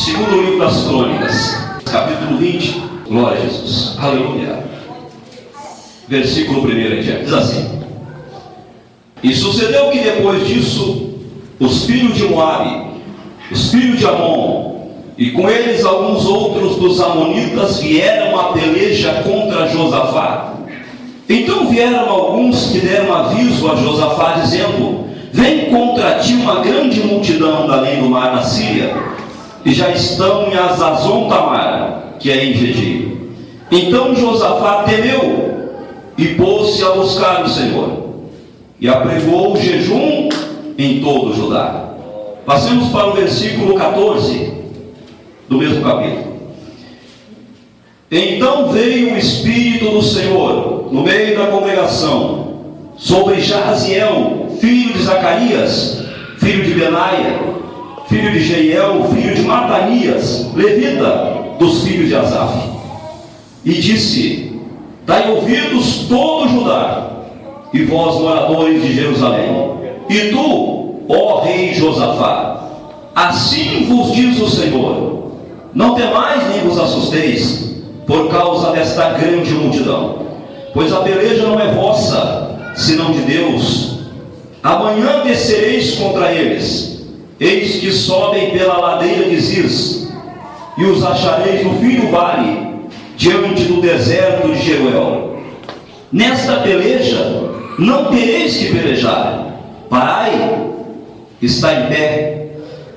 Segundo livro das Crônicas, capítulo 20, glória a Jesus, aleluia. Versículo 1 em diante, diz assim: E sucedeu que depois disso, os filhos de Moabe, os filhos de Amon, e com eles alguns outros dos amonitas vieram a peleja contra Josafá. Então vieram alguns que deram aviso a Josafá, dizendo: Vem contra ti uma grande multidão da além do mar na Síria, e já estão em Azazon Tamar, que é em Gedi. Então Josafá temeu e pôs-se a buscar o Senhor, e apregou o jejum em todo o Judá. Passemos para o versículo 14 do mesmo capítulo. Então veio o Espírito do Senhor no meio da congregação sobre Jaziel, filho de Zacarias, filho de Benaia, filho de Jeiel, filho de Matanias, levita dos filhos de Asaf, e disse: Dai ouvidos todo Judá, e vós moradores de Jerusalém, e tu, ó rei Josafá, assim vos diz o Senhor: Não temais nem vos assusteis por causa desta grande multidão, pois a peleja não é vossa, senão de Deus. Amanhã descereis contra eles, eis que sobem pela ladeira de Ziz, e os achareis no fim do vale, diante do deserto de Jeruel. Nesta peleja não tereis que pelejar. Parai, está em pé,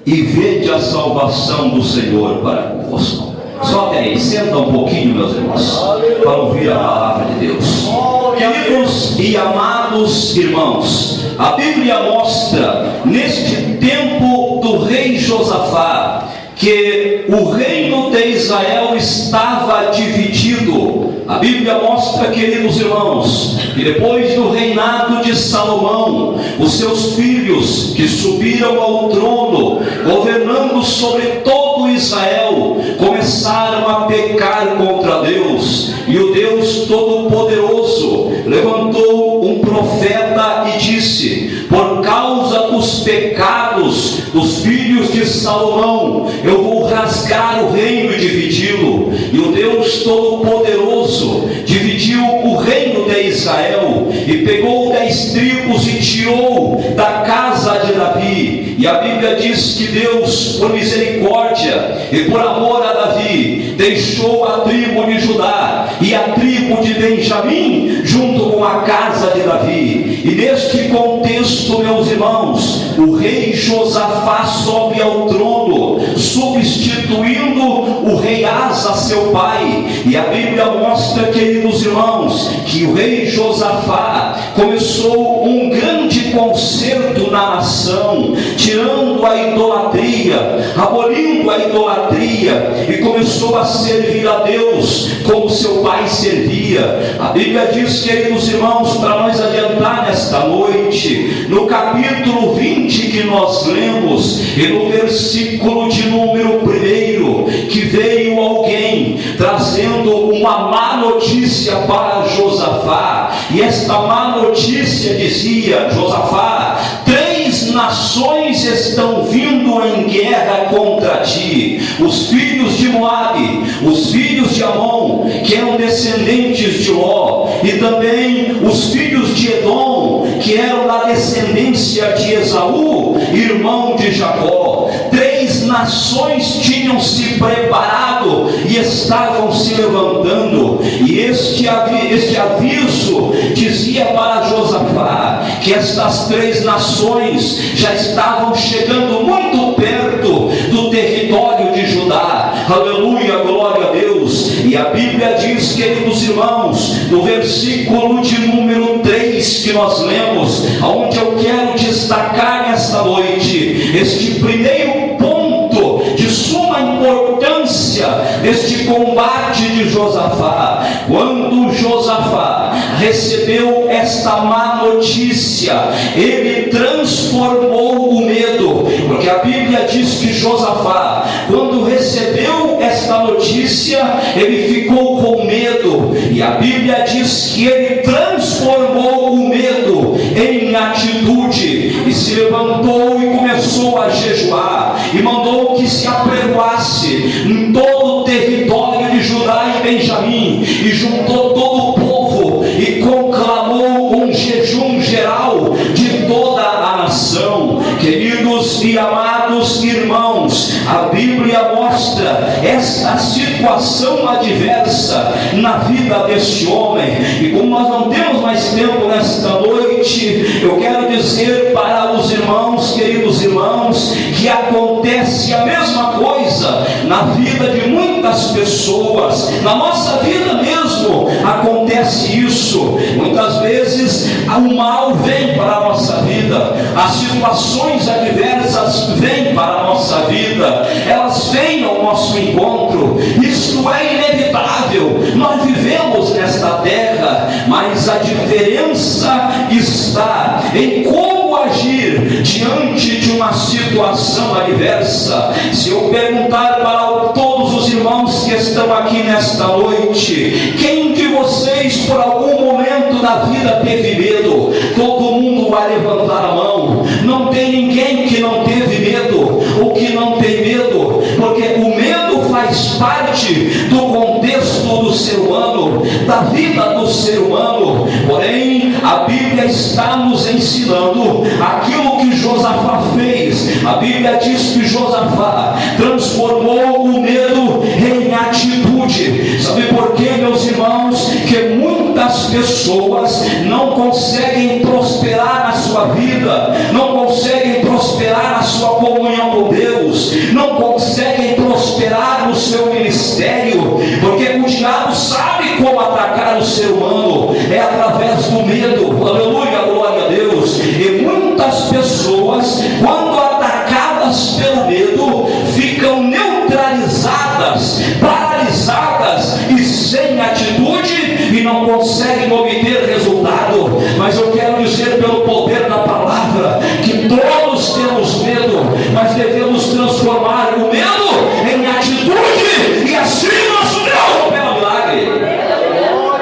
e vede a salvação do Senhor para convosco. Só até aí, senta um pouquinho, meus irmãos, para ouvir a palavra de Deus. Queridos e amados irmãos, a Bíblia mostra, neste tempo do rei Josafá, que o reino de Israel estava dividido. A Bíblia mostra, queridos irmãos, que depois do reinado de Salomão, os seus filhos que subiram ao trono, governando sobre todo Israel, começaram a pecar contra Deus, e o Deus Todo-Poderoso levantou um profeta e disse: por causa dos pecados dos filhos de Salomão, eu vou rasgar o reino e dividi-lo. E o Deus Todo-Poderoso dividiu o reino de Israel, e pegou 10 tribos e tirou da casa de Davi. E a Bíblia diz que Deus, por misericórdia e por amor a Davi, deixou a tribo de Judá e a tribo de Benjamim junto com a casa de Davi. E neste contexto, meus irmãos, o rei Josafá sobe ao trono, substituindo o rei Asa, seu pai. E a Bíblia mostra, queridos irmãos, que o rei Josafá começou um grande concerto na nação, tirando a idolatria, abolindo a idolatria, e começou a servir a Deus como seu pai servia. A Bíblia diz, queridos irmãos, para nós adiantar nesta noite, no capítulo 20 que nós lemos, e no versículo de número 1, que veio alguém trazendo uma má notícia para Josafá, e esta má notícia dizia: Josafá, 3 nações estão vindo em guerra contra ti: os filhos de Moabe, os filhos de Amon, que eram descendentes de Ló, e também os filhos de Edom, que eram da descendência de Esaú, irmão de Jacó. 3 nações tinham se preparado e estavam se levantando, e este aviso dizia para Josafá que estas 3 nações já estavam chegando muito perto do território de Judá. Aleluia, glória a Deus. E a Bíblia diz, queridos irmãos, no versículo de número 3 que nós lemos, aonde eu quero destacar nesta noite este primeiro ponto de suma importância deste combate de Josafá. Quando Josafá recebeu esta má notícia, ele transformou o medo, porque a Bíblia diz que Josafá, quando recebeu esta notícia, ele ficou com medo, e a Bíblia diz que ele transformou o medo em atitude. E se se levantou e começou a jejuar, e mandou que se apregoasse em todo o território de Judá e Benjamim, e juntou todo o povo e conclamou um jejum geral de toda a nação. Queridos e amados irmãos, a Bíblia mostra esta situação adversa na vida deste homem, e como nós não temos mais tempo nesta noite, eu quero dizer para os irmãos, queridos irmãos, que acontece a mesma coisa na vida de muitas pessoas, na nossa vida mesmo acontece isso. Muitas vezes o mal vem para a nossa vida, as situações adversas vêm para a nossa vida, elas vêm ao nosso encontro, isto é inevitável, nós vivemos nesta terra, mas a diferença está em como agir diante de uma situação adversa. Se eu perguntar para todos os irmãos que estão aqui nesta noite, quem de vocês por algum momento da vida teve medo? Todo mundo vai levantar a mão. Não tem ninguém que não teve medo ou que não tem medo, porque o medo faz parte do contexto do ser humano, da vida do ser humano. Porém, a Bíblia está nos ensinando aquilo que Josafá fez. A Bíblia diz que Josafá transformou o medo em atitude. Sabe por quê, meus irmãos? Que muitas pessoas não conseguem prosperar na sua vida, não conseguem prosperar na sua comunhão com Deus, não conseguem prosperar no seu ministério, porque o diabo sabe como atacar o ser humano, é através do medo. Aleluia, glória a Deus. E muitas pessoas, quando atacadas pelo medo, ficam neutralizadas, paralisadas e sem atitude, e não conseguem obter resultado. Mas eu quero dizer pelo poder da palavra que todos temos medo, mas devemos transformar o medo em atitude, e assim nosso Deus opera milagre.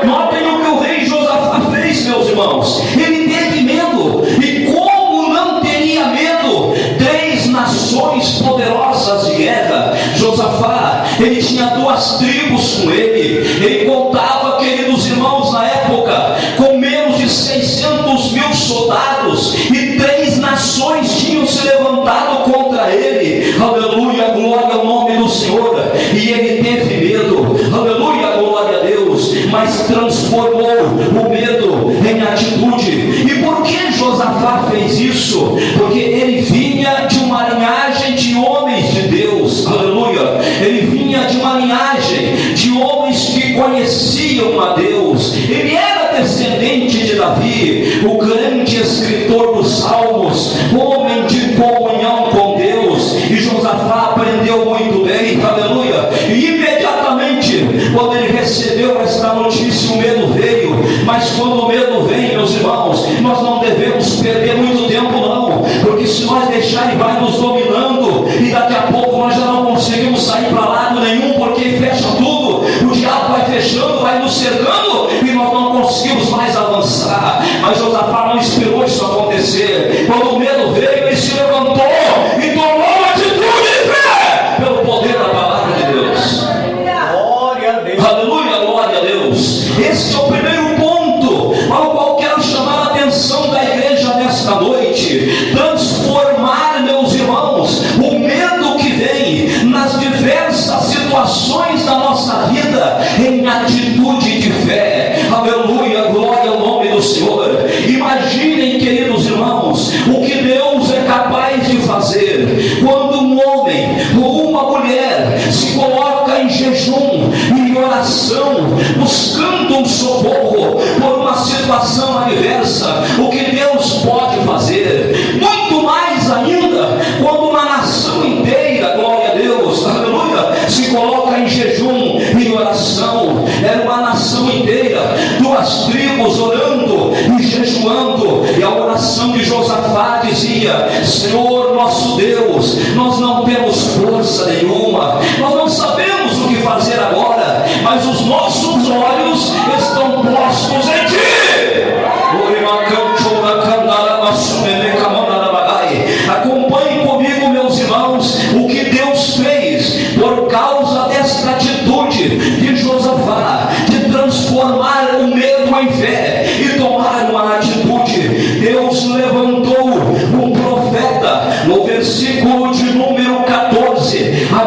Notem o que o rei Josafá fez, meus irmãos. Ele teve medo, e como não teria medo? 3 nações poderosas de guerra. Josafá, ele tinha 2 tribos com ele. Ele contava, queridos irmãos, na época, com menos de 600.000 soldados, e 3 nações tinham se levantado contra ele. Aleluia, glória ao nome do Senhor. E ele teve medo. Aleluia, glória a Deus. Mas transformou o medo em atitude. E por que Josafá fez isso? Porque ele vinha de uma linhagem de homens de Deus. Aleluia. Ele vinha de uma linhagem de homens que conheciam a Deus. Ele era descendente de Davi, o grande escritor dos Salmos, homem de comunhão com Deus. E Josafá aprendeu muito bem. Aleluia. E imediatamente, quando ele recebeu esta notícia, o medo veio. Mas quando o medo vem, meus irmãos, nós não devemos perder muito tempo não, porque se nós deixarmos, ele vai nos dominando, e daqui a pouco nós já não conseguimos sair para lado nenhum, porque fecha tudo, o diabo vai fechando, vai nos cercando, e nós não conseguimos mais avançar. Mas Josafá não esperou isso acontecer. Quando o medo veio, ele se levantou e tomou atitude de fé, pelo poder da palavra de Deus. Glória a Deus. Aleluia, glória a Deus. Esse é o primeiro ponto ao qual quero chamar a atenção da igreja nesta noite. Transformar, meus irmãos, o medo que vem nas diversas situações da nossa vida em atitude de fé. Aleluia, glória ao nome do Senhor. Imaginem, queridos irmãos, o que Deus é capaz de fazer quando um homem ou uma mulher se coloca em jejum e oração, buscando um socorro por uma situação adversa. O que Deus pode fazer? Muito mais ainda quando uma nação inteira, glória a Deus, aleluia, se coloca em jejum e oração. Era uma nação inteira, 2 tribos orando e jejuando, e a oração de Josafá dizia: Senhor nosso Deus, nós não temos força nenhuma, nós não sabemos o que fazer agora, mas os nossos olhos estão postos em Ti.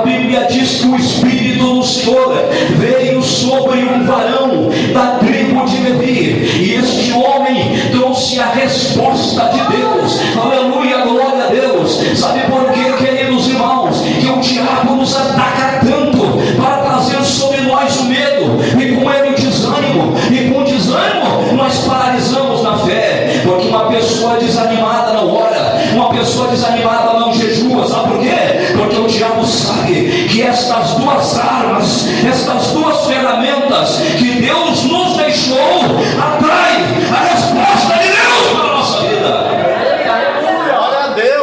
Bíblia diz que o Espírito do Senhor veio sobre um varão da tribo de Levi, e este homem trouxe a resposta de Deus. Aleluia, glória a Deus. Sabe por quê, queridos irmãos, que o diabo nos ataca tanto para trazer sobre nós o medo, e com ele o desânimo, e com o desânimo nós paralisamos na fé, porque uma pessoa desanimada não ora, uma pessoa desanimada não jejua. Sabe por quê? Porque o diabo sabe que estas duas armas, estas duas ferramentas que Deus nos deixou, atrai a resposta de Deus para a nossa vida. Glória a Deus.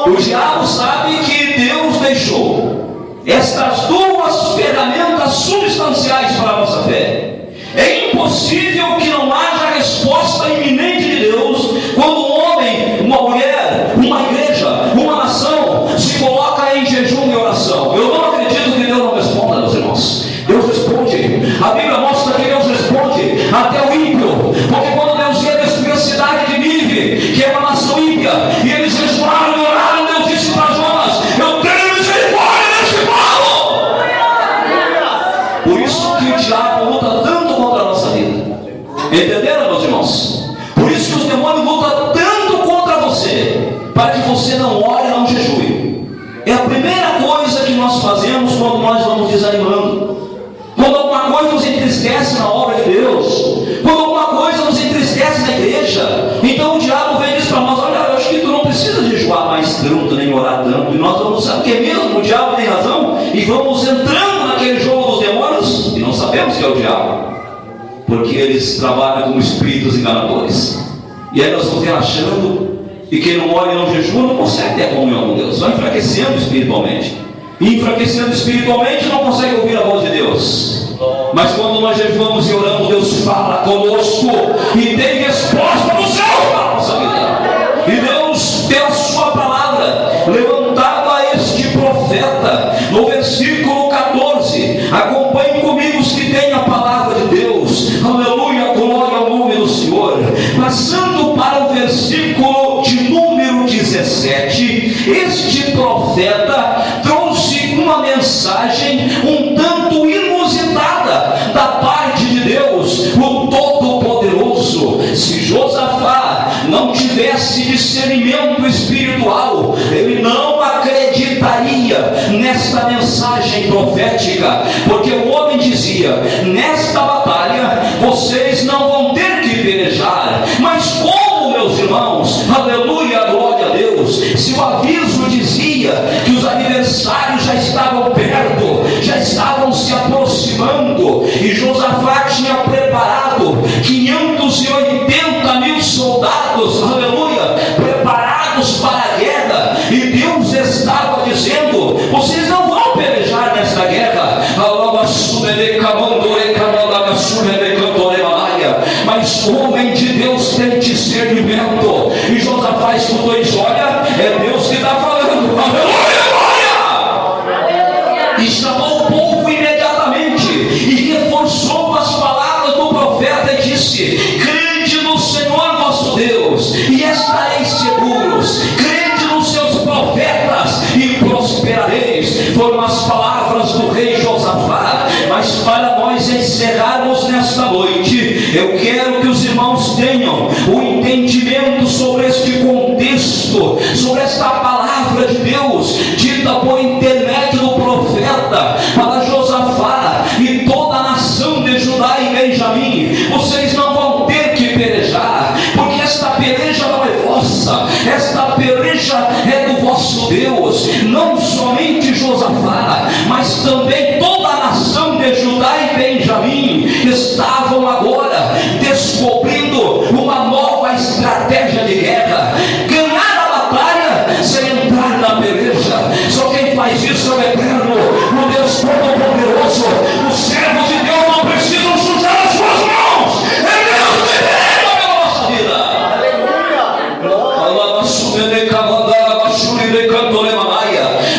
O diabo sabe que Deus deixou estas duas ferramentas substanciais para a nossa fé. É impossível que não haja resposta iminente de Deus quando um homem, uma mulher, uma igreja, uma nação se coloca em jejum e oração. Eu não acredito que Deus não responda, meus irmãos. Deus responde. A Bíblia mostra que Deus responde até o ímpio, porque quando Deus ia destruir a cidade de Nínive, que é uma nação ímpia, e eles jejuaram e oraram, Deus disse para Jonas: eu tenho misericórdia deste povo. Por isso que o diabo luta tanto contra a nossa vida. Entenderam, meus irmãos? Por isso que os demônios lutam tanto contra você, para que você não ore e não jejue. É a primeira coisa que nós fazemos quando nós vamos desanimando. Quando alguma coisa nos entristece na obra de Deus, quando alguma coisa nos entristece na igreja, então o diabo vem e diz para nós: olha, eu acho que tu não precisa jejuar mais tanto, nem orar tanto. E nós vamos, sabe o que é mesmo? O diabo tem razão, e vamos entrando naquele jogo dos demônios, e não sabemos que é o diabo, porque eles trabalham como espíritos enganadores. E aí nós vamos relaxando, e quem não ora e não jejua não consegue ter comunhão com Deus, vai enfraquecendo espiritualmente. E enfraquecendo espiritualmente não consegue ouvir a voz de Deus. Mas quando nós jejuamos e oramos, Deus fala conosco e tem resposta do céu para a nossa vida. E Deus deu a sua palavra, levantava este profeta. No versículo 14, acompanhe comigo os que têm a palavra de Deus. Aleluia, glória ao nome do Senhor. Passando para o versículo de número 17, este profeta trouxe uma mensagem um tanto inusitada da parte de Deus, o Todo-Poderoso. Se Josafá não tivesse discernimento espiritual, ele não acreditaria nesta mensagem profética, porque o homem dizia: nesta batalha vocês não vão ter que pelejar. Mas como, meus irmãos? Aleluia, glória a Deus. Se o aviso dizia que os adversários já estavam perto, já estavam se aproximando, e Josafá tinha preparado 580 mil soldados, aleluia, preparados para a guerra, e Deus estava dizendo: vocês não vão pelejar nesta guerra. Mas o homem de Deus tem discernimento, e Josafá escutou isso: olha, é Deus que está falando, aleluia, glória! E chamou o povo imediatamente, e reforçou com as palavras do profeta, e disse: crede no Senhor vosso Deus, e estareis seguros, crede nos seus profetas, e prosperareis. Foram as palavras do rei Josafá. Mas para nós encerrarmos nesta noite, eu quero que os irmãos tenham o entendimento sobre este contexto, sobre esta palavra de Deus, dita por intermédio do profeta para Josafá e toda a nação de Judá e Benjamim. Vocês não vão ter que pelejar, porque esta peleja não é vossa, esta peleja é do vosso Deus. Não somente Josafá, mas também toda a nação de Judá e Benjamim estavam agora descobrindo uma nova estratégia de guerra: ganhar a batalha sem entrar na peleja. Só quem faz isso é o Eterno, o Deus Todo-Poderoso. Os servos de Deus não precisam sujar as suas mãos, é Deus que pega pela nossa vida.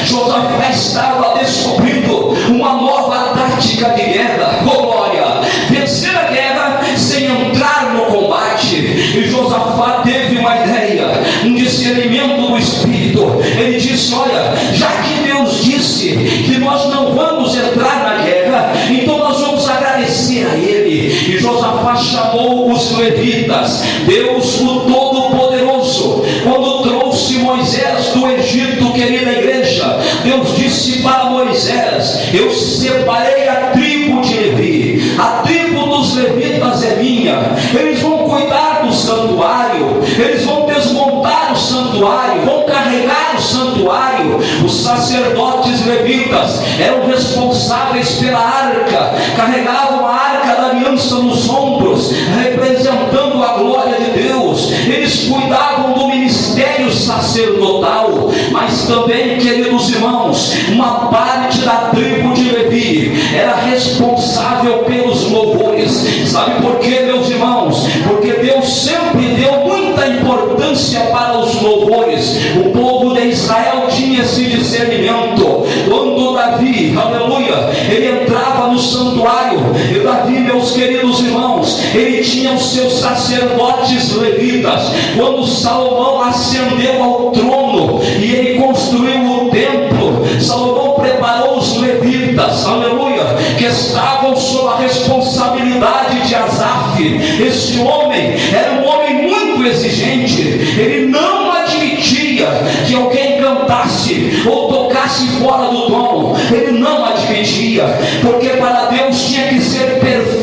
Josafá estava descobrindo uma nova tática de guerra. Glória! Vencer a guerra sem entrar no combate. E Josafá teve uma ideia, discernimento do Espírito. Ele disse: olha, já que Deus disse que nós não vamos entrar na guerra, então nós vamos agradecer a Ele. E Josafá chamou os levitas. Deus, o Todo-Poderoso, quando trouxe Moisés do Egito, querida igreja, Deus disse para Moisés: eu separei a tribo de Levi, a tribo dos levitas é minha, eles vão cuidar do santuário, eles vão desmontar o santuário, vão carregar o santuário. Os sacerdotes levitas eram responsáveis pela arca, carregavam a arca da aliança nos ombros, representando a glória de Deus. Eles cuidavam do ministério sacerdotal, mas também, queridos irmãos, uma parte da tribo de Levi era responsável pelos louvores. Sabe por quê, meus irmãos? Porque Deus sempre deu muita importância para os louvores. O povo de Israel tinha esse discernimento. Quando Davi, aleluia, ele entrava no santuário, e Davi, meus queridos irmãos, ele tinha os seus sacerdotes levitas. Quando Salomão ascendeu ao trono e ele construiu o templo, Salomão preparou os levitas, aleluia, que estavam sob a responsabilidade de Asaf. Esse homem era um homem muito exigente. Ele não admitia que alguém cantasse ou tocasse fora do tom. Ele não admitia, porque para Deus tinha que ser perfeito.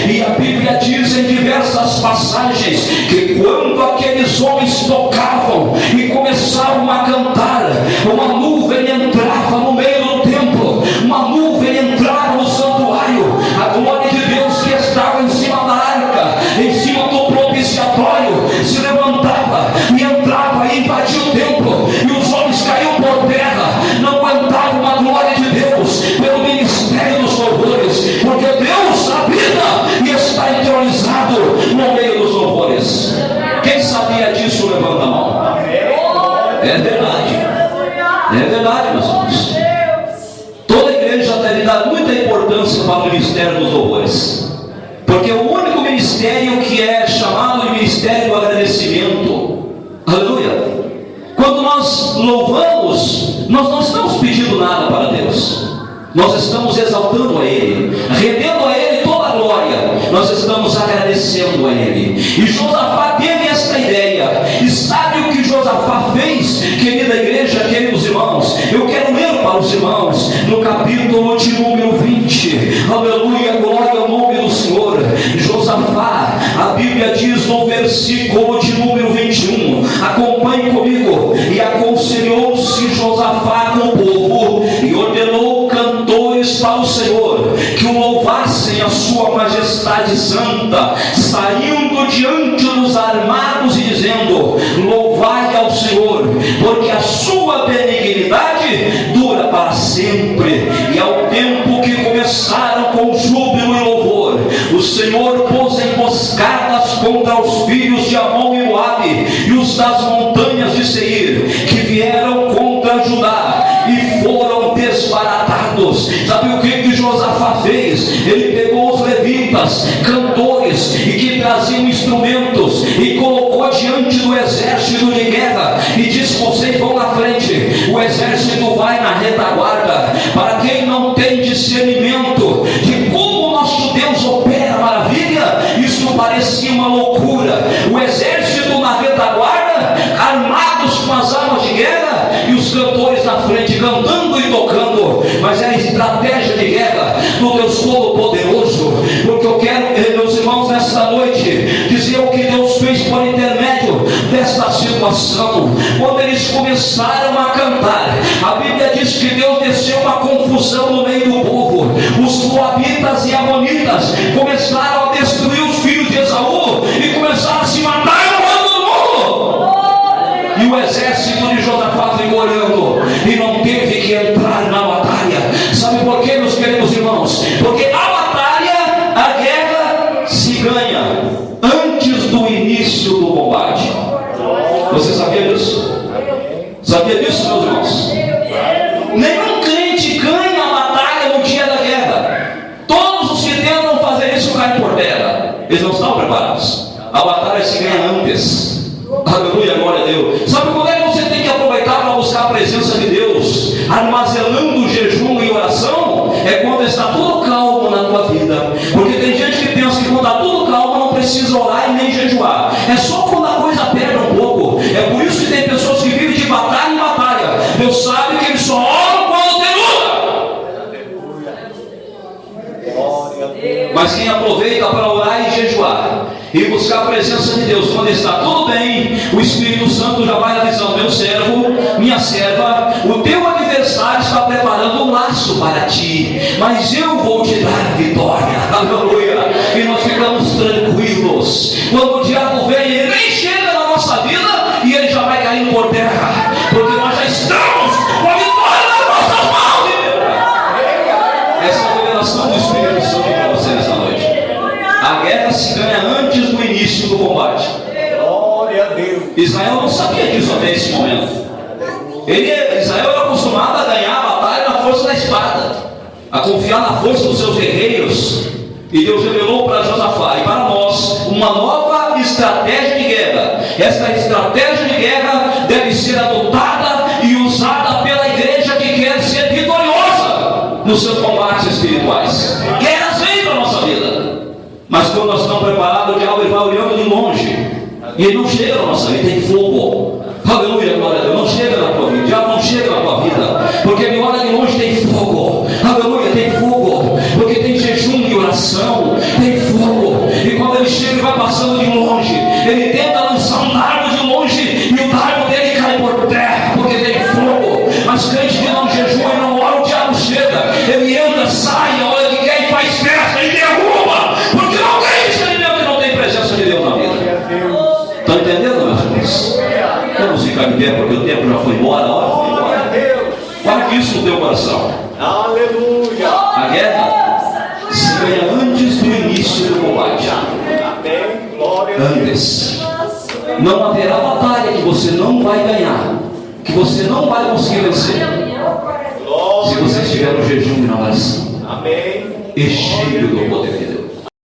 E a Bíblia diz em diversas passagens que quando aqueles homens tocavam e começavam a cantar, uma nuvem entrava no meio do templo, uma nuvem entrava no santuário, a glória de Deus que estava em cima da arca, em cima do propiciatório, se levantava e entrava e invadia o templo, e os homens caíam por terra, não aguentavam a glória de Deus pelo ministério dos louvores, porque Deus habita e está entronizado no meio dos louvores. Quem sabia disso, levanta a mão. É verdade, meus irmãos. Toda igreja deve dar muita importância para o ministério dos louvores, porque o único ministério que é chamado de ministério do agradecimento, aleluia. Quando nós louvamos, nós não estamos pedindo nada para Deus, nós estamos exaltando a Ele, rendendo a Ele toda a glória, nós estamos agradecendo a Ele. E Josafá teve esta ideia, e sabe o que Josafá fez, querida igreja, queridos irmãos? Eu quero ler para os irmãos, no capítulo de número 20, aleluia, glória ao nome do Senhor. Josafá, a Bíblia diz no versículo de número 21, acompanhe comigo: e aconselhou-se Josafá com o povo, e ordenou cantores para o Senhor, que o louvassem a sua majestade santa, saindo diante dos armados e dizendo: louvai ao Senhor, porque a sua benignidade dura para sempre. E ao tempo que começaram com júbilo e louvor, o Senhor pôs emboscadas contra os filhos de Amon e Moabe e os das montanhas de Seir, que vieram contra Judá e foram desbaratados. Sabe o que Josafá fez? Ele pegou os levitas, cantores, e que traziam instrumentos, e colocou diante do exército de guerra, e disse: vocês vão na frente, o exército vai na retaguarda. Para quem não tem discernimento de como o nosso Deus opera maravilha, isso parecia uma loucura. O exército na retaguarda, armados com as armas de guerra, e os cantores na frente cantando e tocando. Mas era estratégia de guerra do Deus Todo-Poderoso. Porque eu quero, meus irmãos, nesta noite dizer o que Deus fez por intermédio desta situação. Quando eles começaram a cantar, a Bíblia diz que Deus desceu uma confusão no meio do povo. Os moabitas e amonitas começaram a destruir os filhos de Esaú e começaram a se matar no mundo. E o exército de Josafá ficou olhando e não teve que entrar na batalha. Sabe por quê, meus queridos irmãos? Porque a batalha, a guerra se ganha antes do início do combate. Você sabia disso? Sabia disso, meus irmãos? Nenhum crente ganha a batalha no dia da guerra. Todos os que tentam fazer isso caem por terra. Eles não estão preparados. A batalha se ganha antes. Aleluia, glória a Deus. Sabe quando é que você tem que aproveitar para buscar buscar a presença de Deus, armazenando jejum e oração, é quando está tudo calmo na tua vida. Porque tem gente que pensa que quando está tudo calmo não precisa orar e nem jejuar. É só quando a coisa pega um pouco. É por isso que tem pessoas que vivem de batalha em batalha. Deus sabe que eles só oram quando tem luta. Mas quem aproveita para orar e jejuar e buscar a presença de Deus, quando está tudo bem, o Espírito Santo já vai avisando: meu servo, minha serva, o teu adversário está preparando um laço para ti, mas eu vou te dar vitória. Aleluia. E nós ficamos tranquilos. Quando o diabo vem, ele nem chega na nossa vida e ele já vai caindo por terra, porque nós já estamos com a vitória nas nossas mãos. Essa é a revelação do Espírito Santo para você nessa noite. A guerra se ganha antes do início do combate. Glória a Deus. Israel não sabia disso até esse momento. Israel era acostumado a ganhar a batalha na força da espada, a confiar na força dos seus guerreiros. E Deus revelou para Josafá e para nós uma nova estratégia de guerra. Esta estratégia de guerra deve ser adotada e usada pela igreja que quer ser vitoriosa nos seus combates espirituais. Guerras vêm para a nossa vida, mas quando nós estamos preparados, o diabo vai olhando de longe e ele não chega na nossa vida. Tem fogo. Aleluia, glória a Deus. Não chega na tua vida, o diabo não chega na tua vida, porque ele olha de longe, tem fogo. Aleluia, tem fogo, porque tem jejum e oração, tem fogo. E quando ele chega e vai passando de longe, ele tenta lançar um dardo de longe e o dardo dele cai por terra, porque tem fogo. Mas crente que não jejua e não ora, o diabo chega, ele entra, sai, a hora que quer e faz festa e derruba, porque não tem discernimento e não tem presença de Deus na vida. Estão entendendo, meus irmãos? Vamos ficar de pé, porque o tempo já foi embora, a hora foi embora. Guarde isso no teu coração. Aleluia. A guerra se ganha antes do início do combate. Amém. Glória a Deus. Antes. Não haverá batalha que você não vai ganhar, que você não vai conseguir vencer, se você estiver no jejum e na oração. Amém. E cheio do poder de Deus.